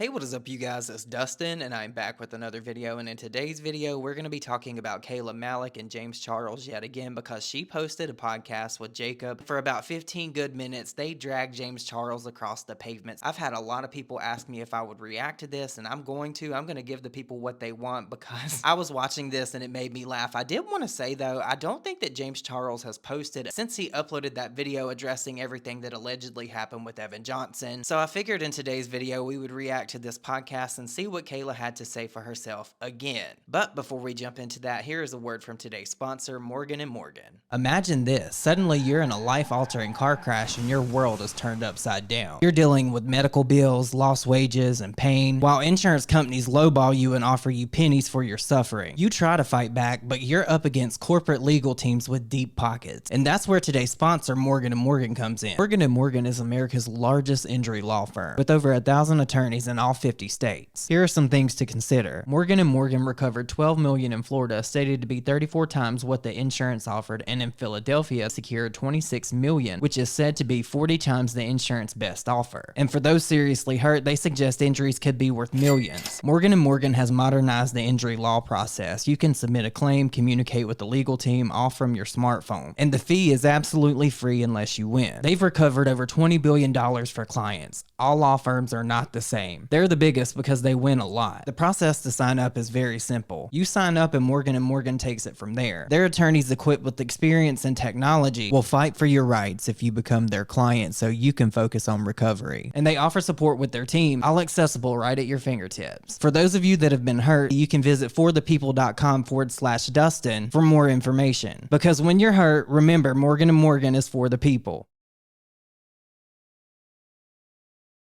Hey, what is up, you guys? It's Dustin, and I'm back with another video. And in today's video, we're going to be talking about Kayla Malec and James Charles yet again because she posted a podcast with Jacob. For about 15 good minutes, they dragged James Charles across the pavements. I've had a lot of people ask me if I would react to this, and I'm going to give the people what they want because I was watching this and it made me laugh. I did want to say, though, I don't think that James Charles has posted since he uploaded that video addressing everything that allegedly happened with Evan Johnson. So I figured in today's video, we would react to this podcast and see what Kayla had to say for herself again. But before we jump into that, here is a word from today's sponsor, Morgan & Morgan. Imagine this. Suddenly you're in a life-altering car crash and your world is turned upside down. You're dealing with medical bills, lost wages, and pain, while insurance companies lowball you and offer you pennies for your suffering. You try to fight back, but you're up against corporate legal teams with deep pockets. And that's where today's sponsor, Morgan & Morgan, comes in. Morgan & Morgan is America's largest injury law firm, with over 1,000 attorneys in all 50 states. Here are some things to consider. Morgan & Morgan recovered $12 million in Florida, stated to be 34 times what the insurance offered, and in Philadelphia secured $26 million, which is said to be 40 times the insurance best offer. And for those seriously hurt, they suggest injuries could be worth millions. Morgan & Morgan has modernized the injury law process. You can submit a claim, communicate with the legal team, all from your smartphone. And the fee is absolutely free unless you win. They've recovered over $20 billion for clients. All law firms are not the same. They're the biggest because they win a lot. The process to sign up is very simple. You sign up and Morgan & Morgan takes it from there. Their attorneys equipped with experience and technology will fight for your rights if you become their client so you can focus on recovery. And they offer support with their team, all accessible right at your fingertips. For those of you that have been hurt, you can visit forthepeople.com/Dustin for more information. Because when you're hurt, remember Morgan & Morgan is for the people.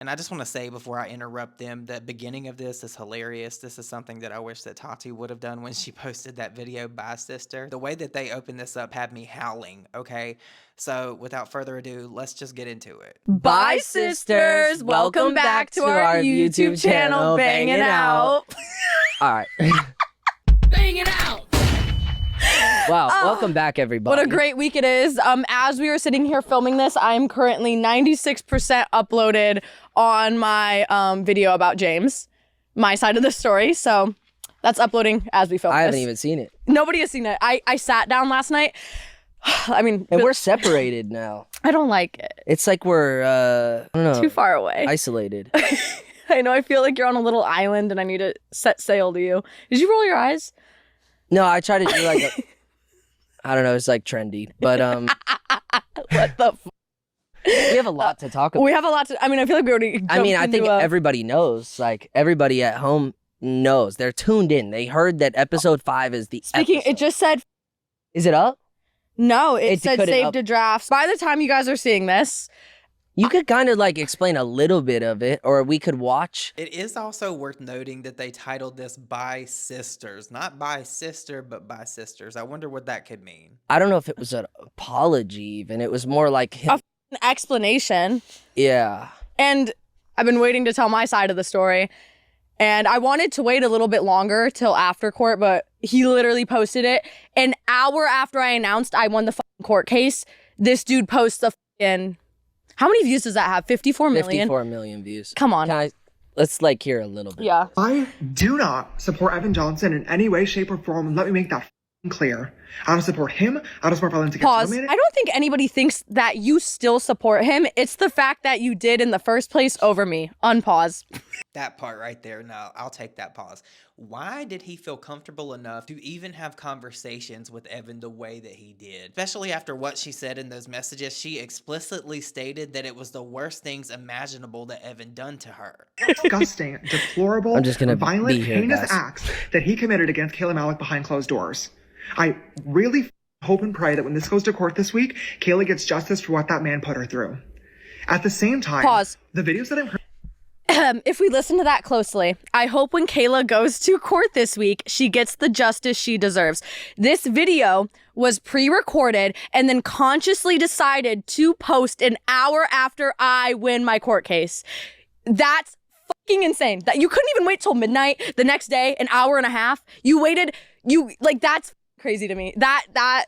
And I just want to say before I interrupt them, the beginning of this is hilarious. This is something that I wish that Tati would have done when she posted that video, Bye Sister. The way that they opened this up had me howling, okay? So without further ado, let's just get into it. Bye, sisters. Welcome back to our YouTube channel, Bang It Out. All right. Bang It Out. Wow, welcome back, everybody. What a great week it is. As we were sitting here filming this, I'm currently 96% uploaded on my video about James, my side of the story. So that's uploading as we film this. I haven't even seen it. Nobody has seen it. I sat down last night. I mean, and we're separated now. I don't like it. It's like we're, I don't know. Too far away. Isolated. I know, I feel like you're on a little island and I need to set sail to you. Did you roll your eyes? No, I tried to do like a, I don't know, it's like trendy, but What the we have a lot to talk about. We have a lot to, I mean, I feel like we already jumped I think into everybody knows, like everybody at home knows. They're tuned in. They heard that episode 5 is the Speaking, episode. it just said, Is it up? no, it said couldn't save up- to drafts. By the time you guys are seeing this, You could kind of like explain a little bit of it, or we could watch. It is also worth noting that they titled this Bye Sisters. Not Bye Sister, but Bye Sisters. I wonder what that could mean. I don't know if it was an apology even. It was more like him. an explanation. Yeah. And I've been waiting to tell my side of the story. And I wanted to wait a little bit longer till after court, but he literally posted it. An hour after I announced I won the fucking court case, this dude posts the fucking... How many views does that have? 54 million? 54 million views. Come on. Let's like hear a little bit. Yeah. I do not support Evan Johnson in any way, shape, or form. Let me make that clear. I don't support him. I don't support violence against Pause. women. I don't think anybody thinks that you still support him. It's the fact that you did in the first place over me. Unpause. That part right there, no, I'll take that pause. Why did he feel comfortable enough to even have conversations with Evan the way that he did? Especially after what she said in those messages, she explicitly stated that it was the worst things imaginable that Evan done to her. Disgusting, deplorable, I'm just gonna violent, be here, heinous guys. acts that he committed against Kayla Malec behind closed doors. I really hope and pray that when this goes to court this week, Kayla gets justice for what that man put her through. At the same time, Pause. the videos that I'm If we listen to that closely, I hope when Kayla goes to court this week, she gets the justice she deserves. This video was pre-recorded and then consciously decided to post an hour after I win my court case. That's fucking insane. That you couldn't even wait till midnight the next day, an hour and a half. You waited, that's crazy to me. That I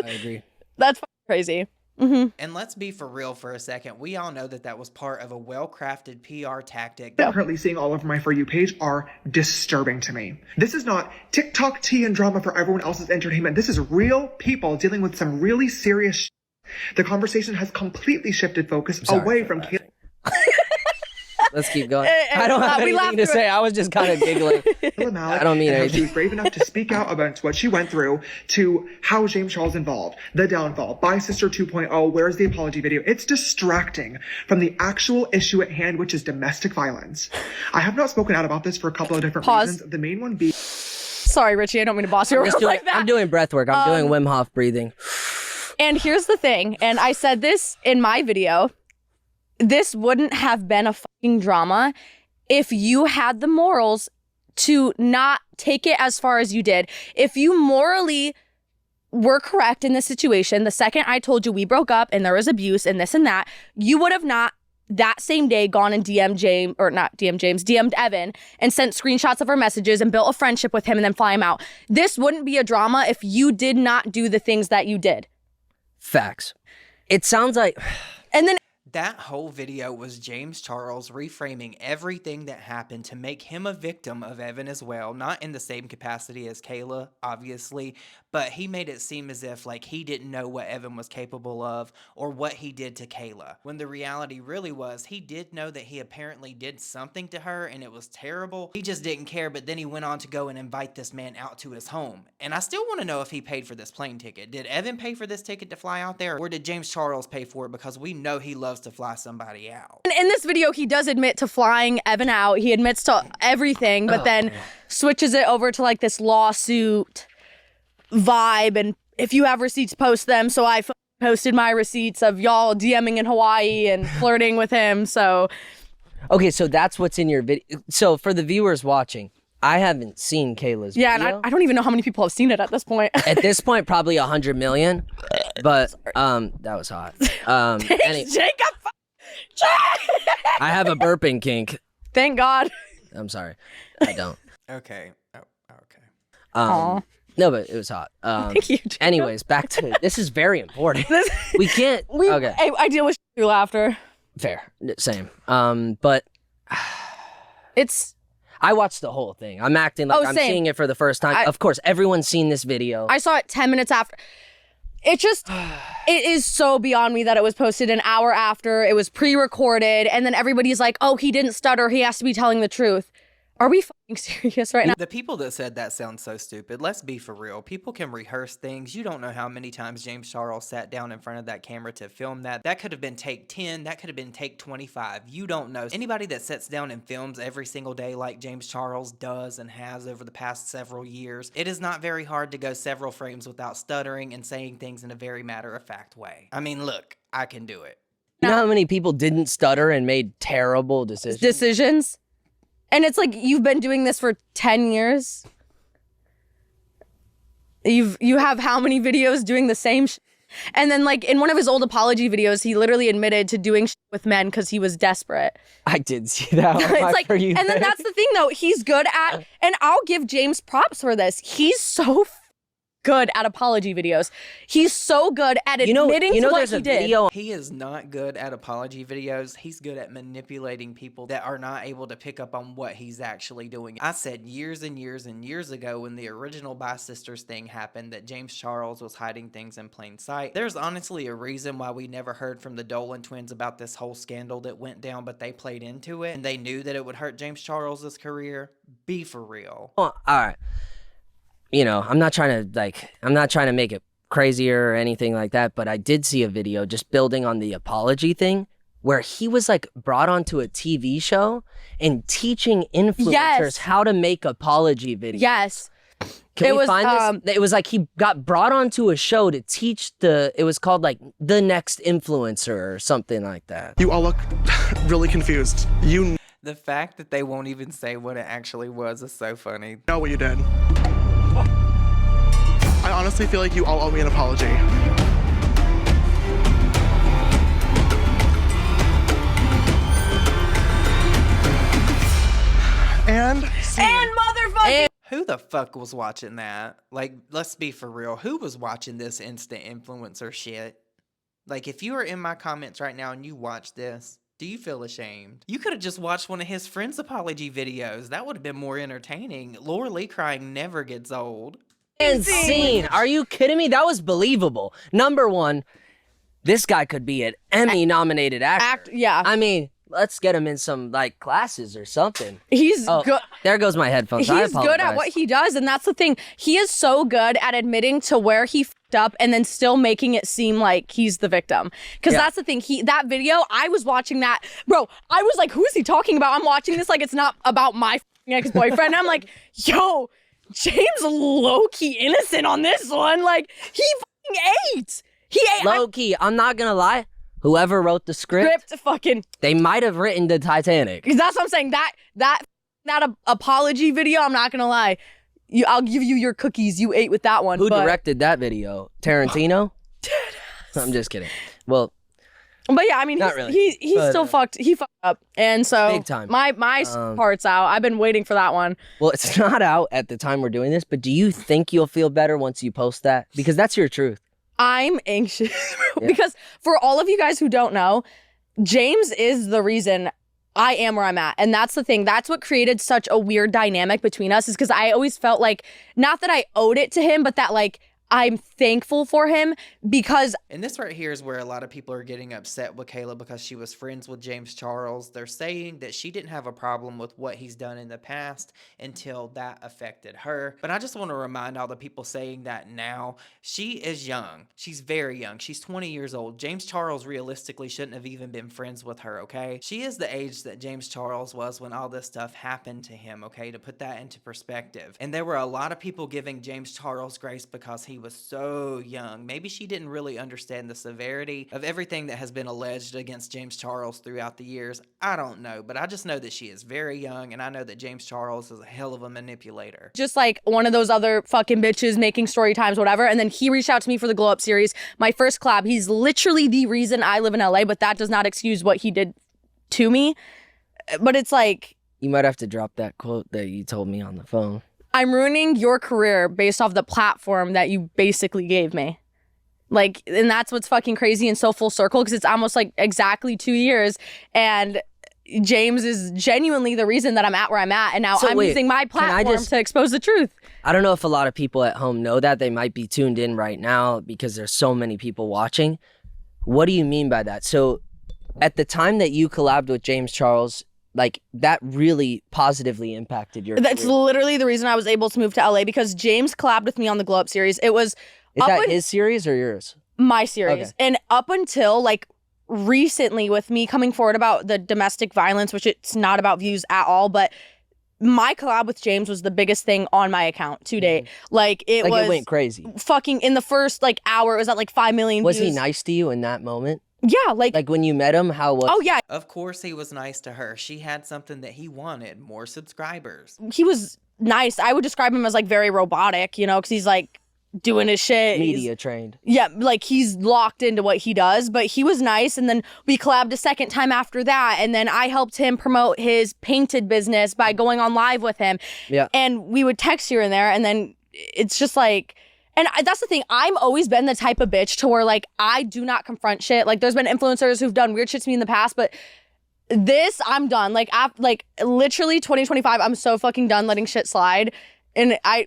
agree. That's crazy. And let's be for real for a second. We all know that that was part of a well-crafted PR tactic. I'm currently seeing all over my For You page are disturbing to me. This is not TikTok tea and drama for everyone else's entertainment. This is real people dealing with some really serious shit. The conversation has completely shifted focus away from Kayla. Let's keep going. I don't have anything to say. I was just kind of giggling. Malec, I don't mean and how anything. she was brave enough to speak out about what she went through, to how James Charles involved, the downfall, By Sister 2.0, where's the apology video? It's distracting from the actual issue at hand, which is domestic violence. I have not spoken out about this for a couple of different reasons. The main one being... Sorry, Richie, I don't mean to boss you around like that. I'm doing breath work. I'm doing Wim Hof breathing. And here's the thing, and I said this in my video, this wouldn't have been a fucking drama if you had the morals to not take it as far as you did. If you morally were correct in this situation, the second I told you we broke up and there was abuse and this and that, you would have not that same day gone and DM'd Evan and sent screenshots of our messages and built a friendship with him and then fly him out. This wouldn't be a drama if you did not do the things that you did. Facts. It sounds like... And then that whole video was James Charles reframing everything that happened to make him a victim of Evan as well. Not in the same capacity as Kayla, obviously, but he made it seem as if like he didn't know what Evan was capable of or what he did to Kayla. When the reality really was he did know that he apparently did something to her and it was terrible. He just didn't care, but then he went on to go and invite this man out to his home. And I still want to know if he paid for this plane ticket. Did Evan pay for this ticket to fly out there, or did James Charles pay for it? Because we know he loves to fly somebody out. in this video, he does admit to flying Evan out. He admits to everything, but then switches it over to like this lawsuit vibe. And if you have receipts, post them. So I posted my receipts of y'all DMing in Hawaii and flirting with him. So okay, so that's what's in your video. So for the viewers watching, I haven't seen Kayla's video. and I don't even know how many people have seen it at this point. At this point, probably 100 million. But that was hot. Jacob. I have a burping kink. Thank God. I'm sorry. I don't. Okay. Oh, okay. Aw. No, but it was hot. Thank you, Jacob. Anyways, back to this is very important. We can't. Okay. I deal with through laughter. Fair. Same. But It's. I watched the whole thing. I'm acting like I'm same. seeing it for the first time. Of course, everyone's seen this video. I saw it 10 minutes after. It just, it is so beyond me that it was posted an hour after. It was pre-recorded, and then everybody's like, oh, he didn't stutter. He has to be telling the truth. Are we fucking serious right now? The people that said that sound so stupid, let's be for real. People can rehearse things. You don't know how many times James Charles sat down in front of that camera to film that. That could have been take 10. That could have been take 25. You don't know. Anybody that sits down and films every single day like James Charles does and has over the past several years, it is not very hard to go several frames without stuttering and saying things in a very matter-of-fact way. I mean, look, I can do it. You know how many people didn't stutter and made terrible decisions? And it's like, you've been doing this for 10 years. You have how many videos doing the same And then like in one of his old apology videos, he literally admitted to doing with men because he was desperate. I did see that. It's like, and then that's the thing though, he's good at, and I'll give James props for this. He's so good at apology videos. He's so good at admitting to what he did. He is not good at apology videos. He's good at manipulating people that are not able to pick up on what he's actually doing. I said years and years and years ago when the original By Sisters thing happened that James Charles was hiding things in plain sight. There's honestly a reason why we never heard from the Dolan twins about this whole scandal that went down, but they played into it and they knew that it would hurt James Charles's career. Be for real. Well, all right. You know, I'm not trying to make it crazier or anything like that, but I did see a video just building on the apology thing where he was like brought onto a TV show and teaching influencers how to make apology videos. Yes. Can we find this? It was like he got brought onto a show to teach it was called like The Next Influencer or something like that. You all look really confused. The fact that they won't even say what it actually was is so funny. Know what you did. I honestly feel like you all owe me an apology. And motherfucking. Who the fuck was watching that? Like, let's be for real. Who was watching this instant influencer shit? Like, if you are in my comments right now and you watch this, do you feel ashamed? You could have just watched one of his friends' apology videos. That would have been more entertaining. Laura Lee crying never gets old. Insane. Are you kidding me? That was believable. Number one, this guy could be an Emmy-nominated actor. Yeah. I mean, let's get him in some, like, classes or something. He's good. There goes my headphones. He's good at what he does, and that's the thing. He is so good at admitting to where he fucked up and then still making it seem like he's the victim. Because that's the thing. That video, I was watching that. Bro, I was like, who is he talking about? I'm watching this like it's not about my ex-boyfriend. I'm like, yo, James low-key innocent on this one. Like, he fucking ate. He ate. Low-key, I'm not gonna lie. Whoever wrote the script fucking. They might have written the Titanic. That's what I'm saying. That apology video, I'm not gonna lie. I'll give you your cookies. You ate with that one. Who directed that video? Tarantino? I'm just kidding. Well, but yeah, I mean, he's still fucked. He fucked up, and so big time. My part's out. I've been waiting for that one. Well, it's not out at the time we're doing this, but do you think you'll feel better once you post that? Because that's your truth. I'm anxious because for all of you guys who don't know, James is the reason I am where I'm at. And that's the thing. That's what created such a weird dynamic between us, is because I always felt like, not that I owed it to him, but that like I'm thankful for him because... And this right here is where a lot of people are getting upset with Kayla because she was friends with James Charles. They're saying that she didn't have a problem with what he's done in the past until that affected her. But I just want to remind all the people saying that now, she is young. She's very young. She's 20 years old. James Charles realistically shouldn't have even been friends with her, okay? She is the age that James Charles was when all this stuff happened to him, okay? To put that into perspective. And there were a lot of people giving James Charles grace because he was so young. Maybe she didn't really understand the severity of everything that has been alleged against James Charles throughout the years. I don't know, but I just know that she is very young, and I know that James Charles is a hell of a manipulator. Just like one of those other fucking bitches making story times, whatever. And then he reached out to me for the Glow Up series, my first collab. He's literally the reason I live in LA, but that does not excuse what he did to me. But it's like... You might have to drop that quote that you told me on the phone. I'm ruining your career based off the platform that you basically gave me. Like, and that's what's fucking crazy and so full circle, because it's almost like exactly 2 years, and James is genuinely the reason that I'm at where I'm at, and now I'm using my platform to expose the truth. I don't know if a lot of people at home know that. They might be tuned in right now because there's so many people watching. What do you mean by that? So at the time that you collabed with James Charles, like, that really positively impacted your That's career. literally the reason I was able to move to LA, because James collabed with me on the Glow Up series. It was... Is that his series or yours? My series. Okay. And up until, like, recently with me coming forward about the domestic violence, which it's not about views at all, but my collab with James was the biggest thing on my account to date. Like, it went crazy. Fucking in the first, like, hour, it was at, like, 5 million Was views. he nice to you in that moment? Yeah, like when you met him, how was... Oh, yeah. Of course he was nice to her. She had something that he wanted, more subscribers. He was nice. I would describe him as, like, very robotic, you know, because he's, like, doing his shit. Media trained. Yeah, like, he's locked into what he does, but he was nice. And then we collabed a second time after that, and then I helped him promote his painted business by going on live with him. Yeah. And we would text here and there, and then it's just like... And that's the thing. I've always been the type of bitch to where, like, I do not confront shit. Like, there's been influencers who've done weird shit to me in the past, but this, I'm done. Like, literally 2025, I'm so fucking done letting shit slide. And I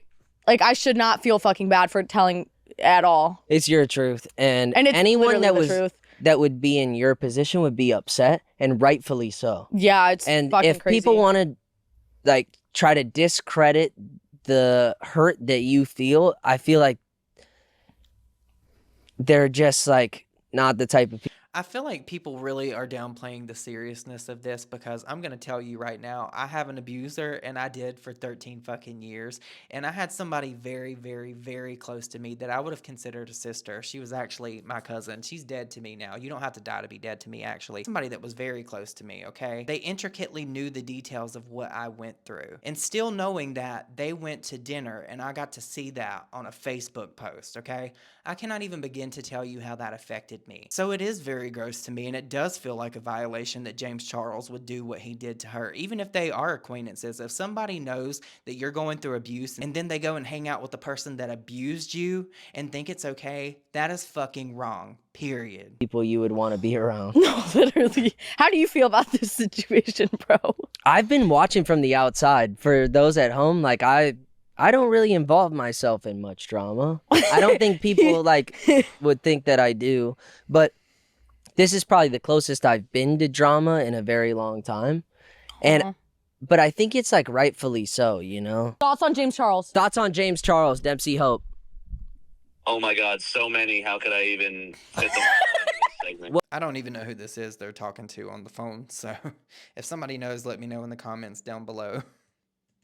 should not feel fucking bad for telling at all. It's your truth. And it's anyone truth. that would be in your position would be upset, and rightfully so. Yeah, it's and fucking if crazy. People want to, like, try to discredit the hurt that you feel, I feel like they're just, like, not the type of people. I feel like people really are downplaying the seriousness of this, because I'm going to tell you right now, I have an abuser, and I did for 13 fucking years. And I had somebody very, very, very close to me that I would have considered a sister. She was actually my cousin. She's dead to me now. You don't have to die to be dead to me, actually. Somebody that was very close to me, okay? They intricately knew the details of what I went through. And still knowing that, they went to dinner, and I got to see that on a Facebook post, okay? I cannot even begin to tell you how that affected me. So it is very very gross to me, and it does feel like a violation that James Charles would do what he did to her, even if they are acquaintances. If somebody knows that you're going through abuse and then they go and hang out with the person that abused you and think it's okay, that is fucking wrong, period. People you would want to be around. No, literally. How do you feel about this situation, bro? I've been watching from the outside. For those at home, like I don't really involve myself in much drama. I don't think people like would think that I do, but this is probably the closest I've been to drama in a very long time. And but I think it's like rightfully so, you know. Thoughts on James Charles? Thoughts on James Charles, Dempsey Hope. Oh my God, so many. How could I even fit them all into this segment? I don't even know who this is they're talking to on the phone, so if somebody knows, let me know in the comments down below.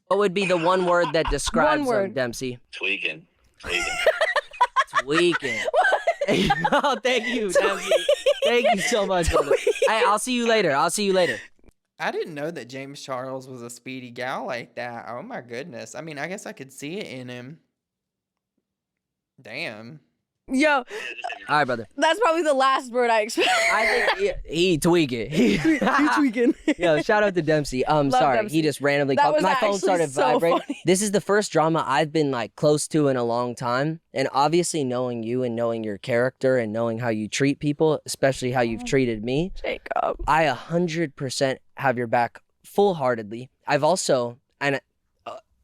What would be the one word that describes One word. him, Dempsey? Tweaking. Tweaking. Oh, thank you, Dempsey. Thank you so much, brother. Hey, I'll see you later. I didn't know that James Charles was a speedy gal like that. Oh my goodness. I mean, I guess I could see it in him. Damn. Yo, All right, brother. that's probably the last word I expect. I think he tweaking. He's tweaking. Yo, shout out to Dempsey. Sorry, Dempsey. he just randomly That called. was My phone actually started so vibrating. funny. This is the first drama I've been like close to in a long time. And obviously knowing you and knowing your character and knowing how you treat people, especially how you've treated me, Jacob. I 100% have your back full-heartedly. I've also, and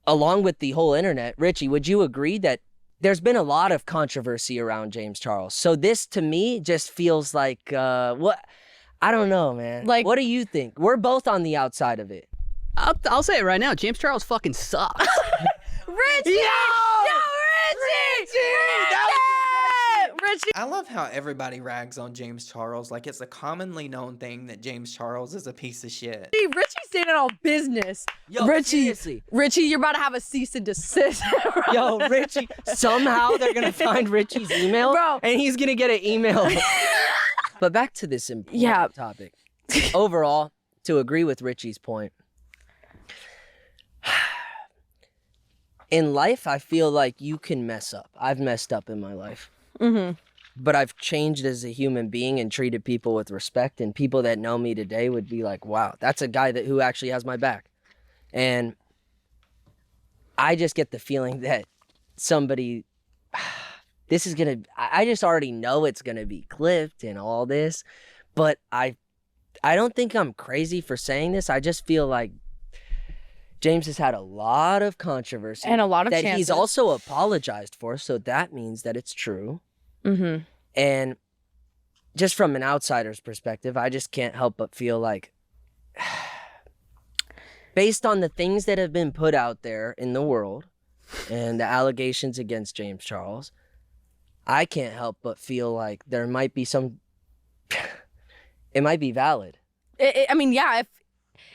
along with the whole internet, Richie, would you agree that there's been a lot of controversy around James Charles? So this, to me, just feels like, what? I don't know, man. Like- what do you think? We're both on the outside of it. I'll say it right now. James Charles fucking sucks. Richie! Yo! Richie! Richie! I love how everybody rags on James Charles like it's a commonly known thing that James Charles is a piece of shit. Richie's standing on business. Yo, Richie, seriously. Richie, you're about to have a cease and desist. Yo, Richie, somehow they're going to find Richie's email, Bro. and he's going to get an email. But back to this important topic. Overall, to agree with Richie's point, in life, I feel like you can mess up. I've messed up in my life. But I've changed as a human being and treated people with respect. And people that know me today would be like, wow, that's a guy who actually has my back. And I just get the feeling that somebody, I just already know it's going to be clipped and all this. But I don't think I'm crazy for saying this. I just feel like James has had a lot of controversy. And a lot of that chances. he's also apologized for. So that means that it's true. And just from an outsider's perspective, I just can't help but feel like, based on the things that have been put out there in the world and the allegations against James Charles, I can't help but feel like there might be it might be valid. I mean, yeah,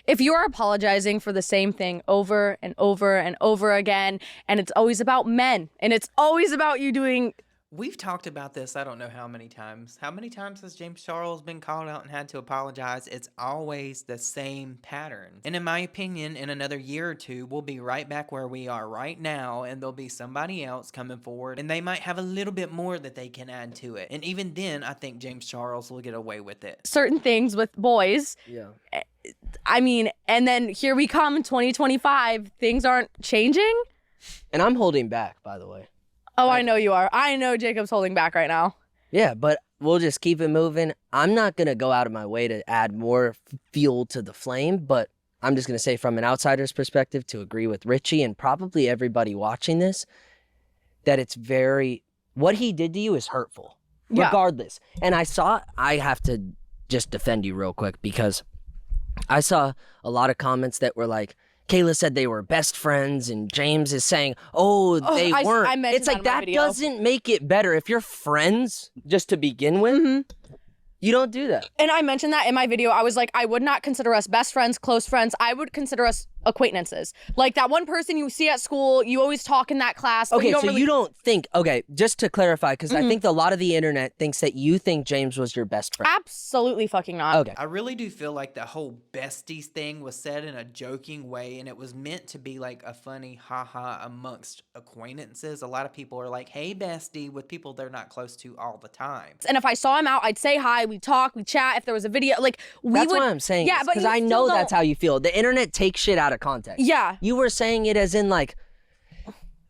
if you are apologizing for the same thing over and over and over again, and it's always about men, and it's always about you doing... We've talked about this, I don't know how many times. How many times has James Charles been called out and had to apologize? It's always the same pattern. And in my opinion, in another year or two, we'll be right back where we are right now, and there'll be somebody else coming forward, and they might have a little bit more that they can add to it. And even then, I think James Charles will get away with it. certain things with boys. Yeah. I mean, and then here we come in 2025. Things aren't changing. And I'm holding back, by the way. Oh, I know you are. I know Jacob's holding back right now. Yeah, but we'll just keep it moving. I'm not going to go out of my way to add more fuel to the flame, but I'm just going to say from an outsider's perspective to agree with Richie and probably everybody watching this, that it's what he did to you is hurtful, regardless. And I have to just defend you real quick because I saw a lot of comments that were like, Kayla said they were best friends, and James is saying, they weren't. I mentioned It's like, that in my that video. doesn't make it better. If you're friends, just to begin with, you don't do that. And I mentioned that in my video. I was like, I would not consider us best friends, close friends. I would consider us acquaintances. Like that one person you see at school, you always talk in that class. But Okay, you don't so really... you don't think, okay, just to clarify, because I think a lot of the internet thinks that you think James was your best friend. Absolutely fucking not. Okay. I really do feel like the whole besties thing was said in a joking way, and it was meant to be like a funny haha amongst acquaintances. A lot of people are like, hey, bestie, with people they're not close to all the time. And if I saw him out, I'd say hi, we'd talk, we'd chat. If there was a video, like That's what I'm saying. Yeah, but because you I still know don't- that's how you feel. The internet takes shit out of context. Yeah. You were saying it as in like,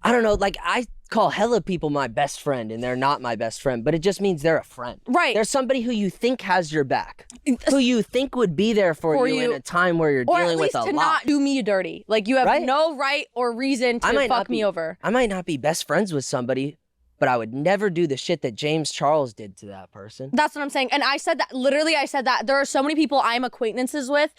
I don't know, like I call hella people my best friend and they're not my best friend, but it just means they're a friend. Right. There's somebody who you think has your back, who you think would be there for you in a time where you're or dealing at with least a to lot. not do me dirty. Like you have Right? no right or reason to fuck me over. I might not be best friends with somebody, but I would never do the shit that James Charles did to that person. That's what I'm saying. And I said that, literally I said that. There are so many people I'm acquaintances with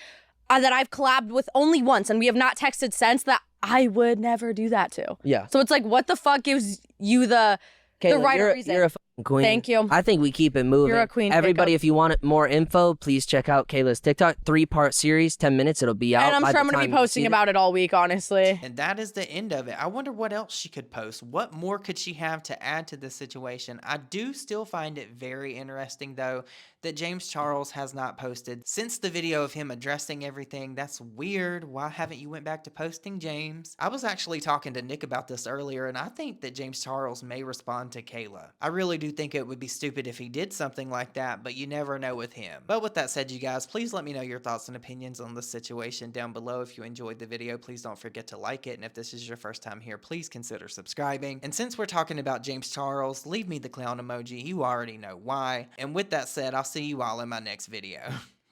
that I've collabed with only once, and we have not texted since, that I would never do that to. Yeah. So it's like, what the fuck gives you the Kayla, right you're, reason? you're a fucking queen. Thank you. I think we keep it moving. You're a queen, Everybody, Jacob. if you want more info, please check out Kayla's TikTok. 3-part series, 10 minutes. It'll be out. And I'm by sure I'm the going to time be you posting see about it all week, honestly. And that is the end of it. I wonder what else she could post. What more could she have to add to this situation? I do still find it very interesting, though, that James Charles has not posted since the video of him addressing everything. That's weird. Why haven't you went back to posting, James? I was actually talking to Nick about this earlier, and I think that James Charles may respond to Kayla. I really do think it would be stupid if he did something like that, but you never know with him. But with that said, you guys, please let me know your thoughts and opinions on this situation down below. If you enjoyed the video, please don't forget to like it, and if this is your first time here, please consider subscribing. And since we're talking about James Charles, leave me the clown emoji. You already know why. And with that said, I'll see you all in my next video.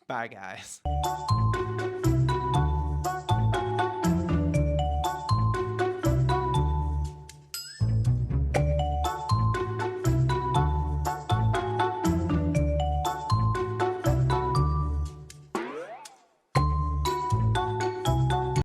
Bye, guys.